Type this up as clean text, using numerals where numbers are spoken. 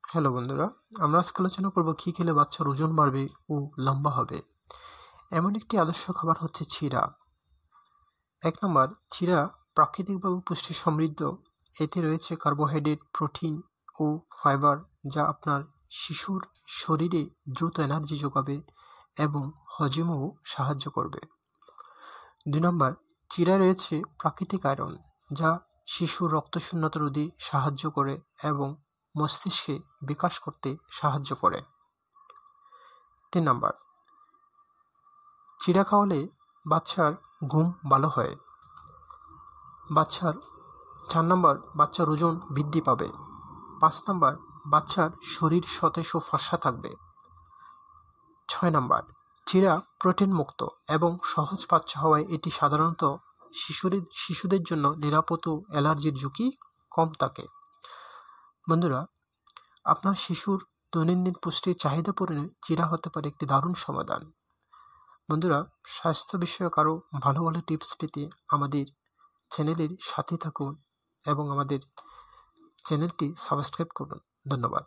Hello বন্ধুরা, আমরা আজকে আলোচনা করব কী খেলে বাচ্চার ওজন বাড়বে ও লম্বা হবে। এমন একটি আদর্শ খাবার হচ্ছে চিড়া। ১ নম্বর, চিড়া প্রাকৃতিকভাবে পুষ্টি সমৃদ্ধ। এতে রয়েছে কার্বোহাইড্রেট, প্রোটিন ও ফাইবার, যা আপনার শিশুর শরীরে দ্রুত এনার্জি যোগাবে এবং হজমেও সাহায্য করবে। ২ নম্বর, চিড়ায় রয়েছে প্রাকৃতিক আয়রন, যা শিশুর রক্তশূন্যতা রোধে সাহায্য করে এবং মস্তিষ্কে বিকাশ করতে সাহায্য করে। ৩ নম্বর, চিড়া খাওয়ালে বাচ্চার ঘুম ভালো হয়। ৪ নম্বর, বাচ্চার ওজন বৃদ্ধি পাবে। ৫ নম্বর, বাচ্চার শরীর সতেজ ও ফর্সা থাকবে। ৬ নম্বর, চিড়া প্রোটিন মুক্ত এবং সহজ পাচ্য হওয়ায় এটি সাধারণত শিশুদের জন্য নিরাপদ ও অ্যালার্জির ঝুঁকি কম থাকে। বন্ধুরা, আপনার শিশুর দৈনন্দিন পুষ্টির চাহিদা পূরণে চিড়া হতে পারে একটি দারুণ সমাধান। বন্ধুরা, স্বাস্থ্য বিষয়ক আরও ভালো ভালো টিপস পেতে আমাদের চ্যানেলের সাথে থাকুন এবং আমাদের চ্যানেলটি সাবস্ক্রাইব করুন। ধন্যবাদ।